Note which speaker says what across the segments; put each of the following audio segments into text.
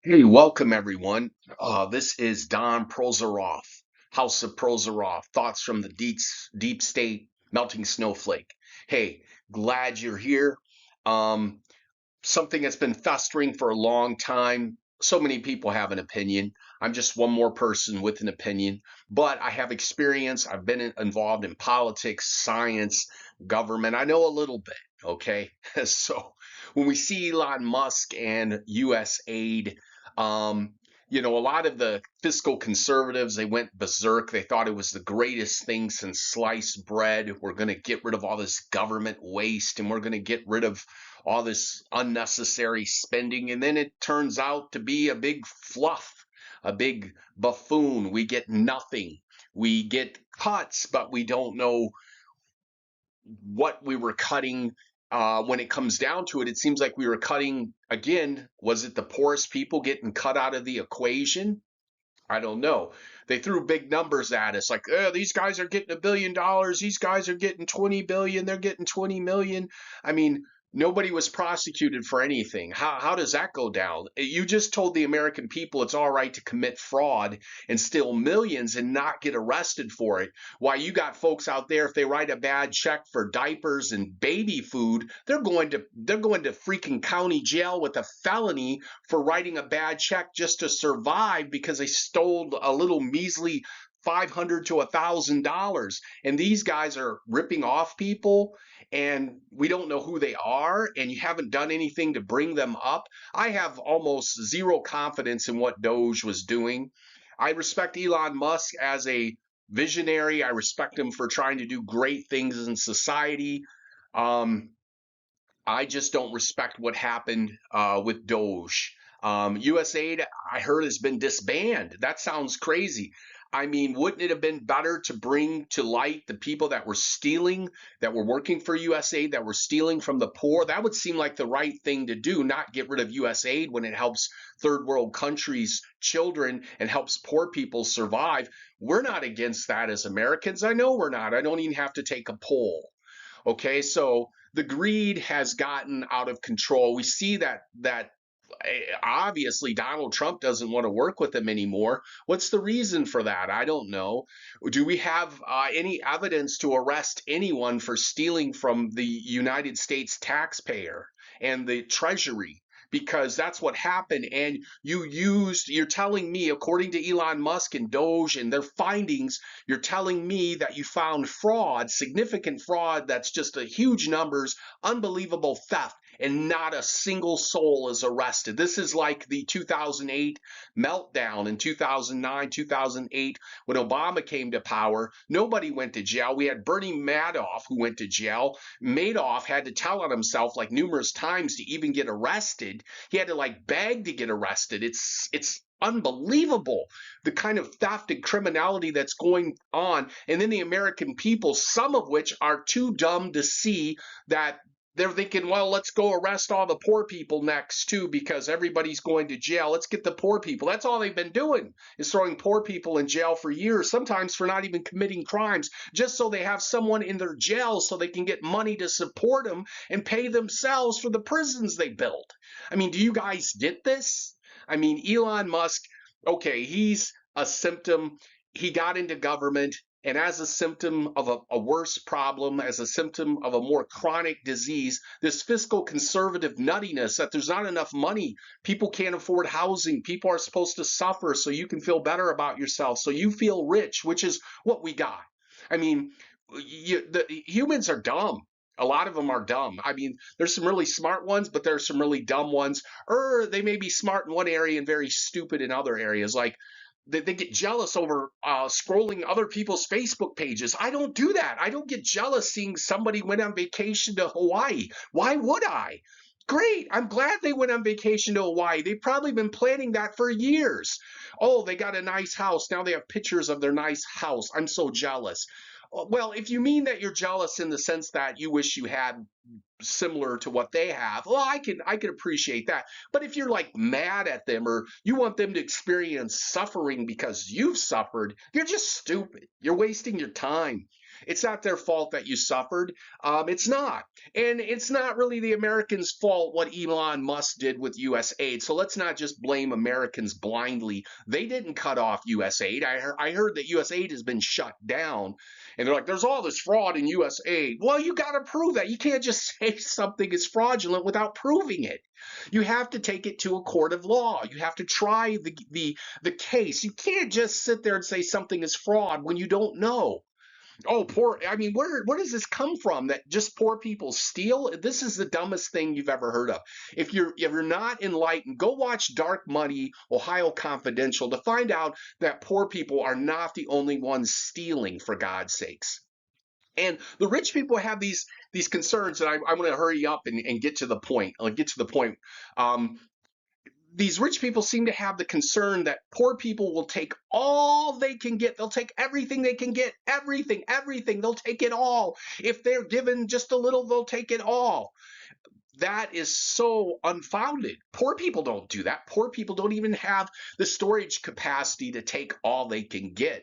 Speaker 1: Hey, welcome everyone. This is Don Prozaroff, House of Prozaroff, thoughts from the deep state, melting snowflake. Hey, glad you're here. Um, Something that's been festering for a long time. So many people have an opinion. I'm just one more person with an opinion, but I have experience. I've been involved in politics, science, government. I know a little bit, okay? So when we see Elon Musk and USAID, um, a lot of the fiscal conservatives, they went berserk. They thought it was the greatest thing since sliced bread. We're going to get rid of all this government waste and we're going to get rid of all this unnecessary spending. And then it turns out to be a big fluff, a big buffoon. We get nothing. We get cuts, but we don't know what we were cutting. When it comes down to it, it seems like we were cutting again. Was it the poorest people getting cut out of the equation? I don't know. They threw big numbers at us like, these guys are getting $1 billion. These guys are getting 20 billion. They're getting 20 million. I mean, nobody was prosecuted for anything. How does that go down? You just told the American people it's all right to commit fraud and steal millions and not get arrested for it. Why you got folks out there, if they write a bad check for diapers and baby food, they're going to freaking county jail with a felony for writing a bad check just to survive because they stole a little measly $500 to $1,000. And these guys are ripping off people and we don't know who they are and you haven't done anything to bring them up. I have almost zero confidence in what Doge was doing. I respect Elon Musk as a visionary. I respect him for trying to do great things in society. Um, I just don't respect what happened with Doge. USAID, I heard, has been disbanded. That sounds crazy. I mean, wouldn't it have been better to bring to light the people that were stealing, that were working for USAID, that were stealing from the poor? That would seem like the right thing to do, not get rid of USAID when it helps third world countries' children and helps poor people survive. We're not against that as Americans. I know we're not. I don't even have to take a poll. Okay, so the greed has gotten out of control. We see that obviously Donald Trump doesn't want to work with them anymore. What's the reason for that? I don't know. Do we have any evidence to arrest anyone for stealing from the United States taxpayer and the Treasury? Because that's what happened. And you're telling me, according to Elon Musk and Doge and their findings, you're telling me that you found fraud, significant fraud that's just a huge numbers, unbelievable theft, and not a single soul is arrested. This is like the 2008 meltdown in 2009, 2008 when Obama came to power. Nobody went to jail. We had Bernie Madoff who went to jail. Madoff had to tell on himself like numerous times to even get arrested. He had to like beg to get arrested. It's unbelievable the kind of theft and criminality that's going on. And then the American people, some of which are too dumb to see that they're thinking, well, let's go arrest all the poor people next too, because everybody's going to jail. Let's get the poor people. That's all they've been doing is throwing poor people in jail for years, sometimes for not even committing crimes, just so they have someone in their jail so they can get money to support them and pay themselves for the prisons they built. I mean, do you guys get this? I mean, Elon Musk, okay, he's a symptom. He got into government, and as a symptom of a worse problem, as a symptom of a more chronic disease, this fiscal conservative nuttiness that there's not enough money. People can't afford housing. People are supposed to suffer so you can feel better about yourself, so you feel rich, which is what we got. I mean, the humans are dumb. A lot of them are dumb. I mean, there's some really smart ones, but there's some really dumb ones. Or they may be smart in one area and very stupid in other areas. Like they get jealous over scrolling other people's Facebook pages. I don't do that. I don't get jealous seeing somebody went on vacation to Hawaii. Why would I? Great. I'm glad they went on vacation to Hawaii. They've probably been planning that for years. Oh, they got a nice house. Now they have pictures of their nice house. I'm so jealous. Well, if you mean that you're jealous in the sense that you wish you had similar to what they have, well, I can appreciate that. But if you're like mad at them or you want them to experience suffering because you've suffered, you're just stupid. You're wasting your time. It's not their fault that you suffered. It's not. And it's not really the Americans' fault what Elon Musk did with USAID. So let's not just blame Americans blindly. They didn't cut off USAID. I heard that USAID has been shut down. And they're like, there's all this fraud in USAID. Well, you got to prove that. You can't just say something is fraudulent without proving it. You have to take it to a court of law. You have to try the case. You can't just sit there and say something is fraud when you don't know. Oh, poor. I mean, where does this come from that just poor people steal? This is the dumbest thing you've ever heard of. If you're not enlightened, go watch Dark Money, Ohio Confidential to find out that poor people are not the only ones stealing, for God's sakes. And the rich people have these concerns, and I'm going to hurry up and get to the point. I'll get to the point. Um, these rich people seem to have the concern that poor people will take all they can get. They'll take everything they can get, everything, everything. They'll take it all. If they're given just a little, they'll take it all. That is so unfounded. Poor people don't do that. Poor people don't even have the storage capacity to take all they can get.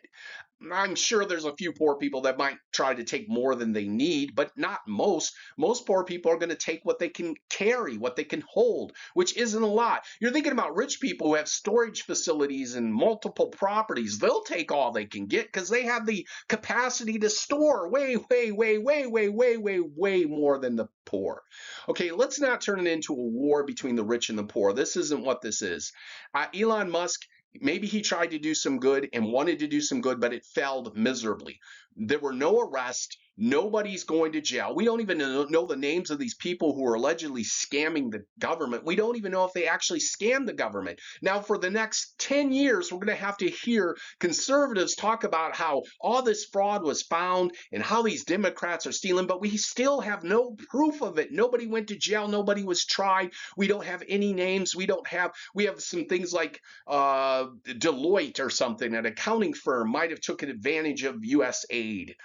Speaker 1: I'm sure there's a few poor people that might try to take more than they need, but not most. Most poor people are going to take what they can carry, what they can hold, which isn't a lot. You're thinking about rich people who have storage facilities and multiple properties. They'll take all they can get because they have the capacity to store way, way, way, way, way, way, way, way more than the poor. Okay, let's not turn it into a war between the rich and the poor. This isn't what this is. Elon Musk, maybe he tried to do some good and wanted to do some good, but it failed miserably. There were no arrests. Nobody's going to jail. We don't even know the names of these people who are allegedly scamming the government. We don't even know if they actually scammed the government. Now, for the next 10 years, we're going to have to hear conservatives talk about how all this fraud was found and how these Democrats are stealing, but we still have no proof of it. Nobody went to jail. Nobody was tried. We don't have any names. We have some things like Deloitte or something, an accounting firm might have taken advantage of USAID.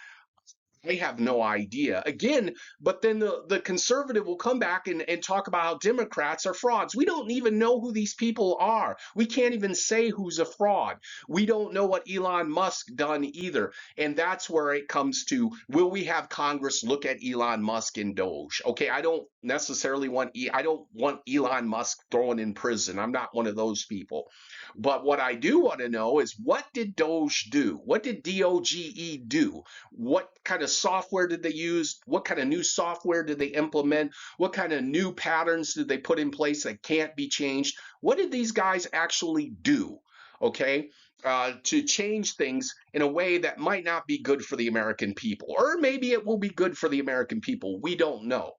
Speaker 1: I have no idea. Again, but then the conservative will come back and talk about how Democrats are frauds. We don't even know who these people are. We can't even say who's a fraud. We don't know what Elon Musk done either. And that's where it comes to, will we have Congress look at Elon Musk and Doge? Okay, I don't necessarily I don't want Elon Musk thrown in prison. I'm not one of those people. But what I do want to know is, what did Doge do? What did DOGE do? What kind of software did they use? What kind of new software did they implement? What kind of new patterns did they put in place that can't be changed? What did these guys actually do? Okay, to change things in a way that might not be good for the American people, or maybe it will be good for the American people. We don't know.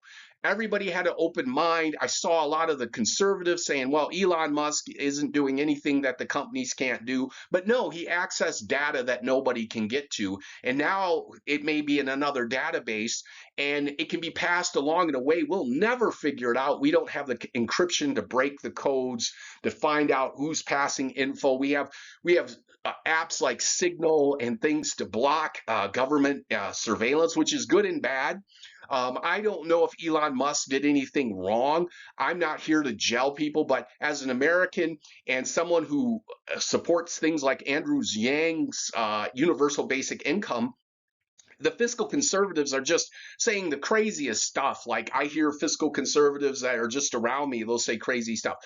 Speaker 1: Everybody had an open mind. I saw a lot of the conservatives saying, well, Elon Musk isn't doing anything that the companies can't do. But no, he accessed data that nobody can get to. And now it may be in another database and it can be passed along in a way we'll never figure it out. We don't have the encryption to break the codes to find out who's passing info. We have apps like Signal and things to block government surveillance, which is good and bad. I don't know if Elon Musk did anything wrong. I'm not here to jail people, but as an American and someone who supports things like Andrew Yang's universal basic income, the fiscal conservatives are just saying the craziest stuff. Like, I hear fiscal conservatives that are just around me, they'll say crazy stuff.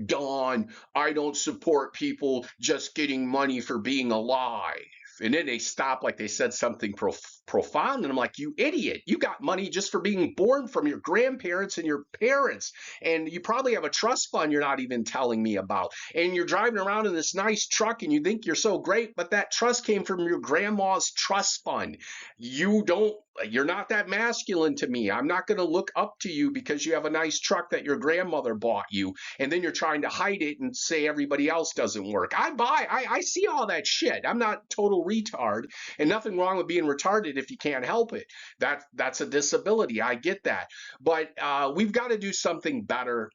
Speaker 1: Don, I don't support people just getting money for being alive. And then they stop like they said something profound. And I'm like, you idiot. You got money just for being born from your grandparents and your parents. And you probably have a trust fund you're not even telling me about. And you're driving around in this nice truck and you think you're so great, but that trust came from your grandma's trust fund. You're not that masculine to me. I'm not going to look up to you because you have a nice truck that your grandmother bought you. And then you're trying to hide it and say everybody else doesn't work. I see all that shit. I'm not total retard, and nothing wrong with being retarded if you can't help it. That's a disability. I get that. But we've got to do something better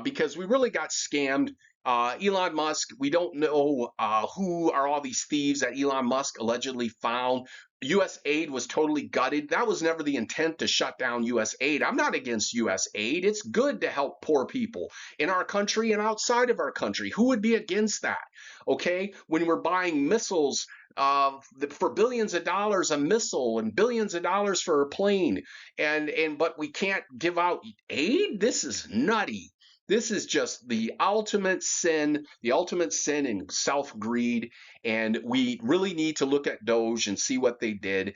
Speaker 1: because we really got scammed. Elon Musk, we don't know who are all these thieves that Elon Musk allegedly found. USAID was totally gutted. That was never the intent to shut down USAID. I'm not against USAID. It's good to help poor people in our country and outside of our country. Who would be against that? Okay, when we're buying missiles for billions of dollars a missile and billions of dollars for a plane, and but we can't give out aid. This is nutty. This is just the ultimate sin in self greed. And we really need to look at Doge and see what they did.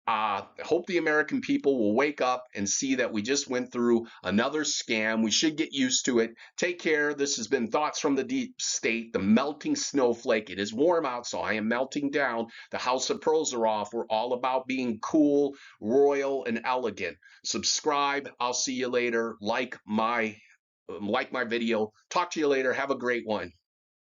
Speaker 1: Hope the American people will wake up and see that we just went through another scam. We should get used to it. Take care. This has been Thoughts from the Deep State, the melting snowflake. It is warm out, so I am melting down. The House of Prozaroff. We're all about being cool, royal, and elegant. Subscribe. I'll see you later. Like my video. Talk to you later. Have a great one.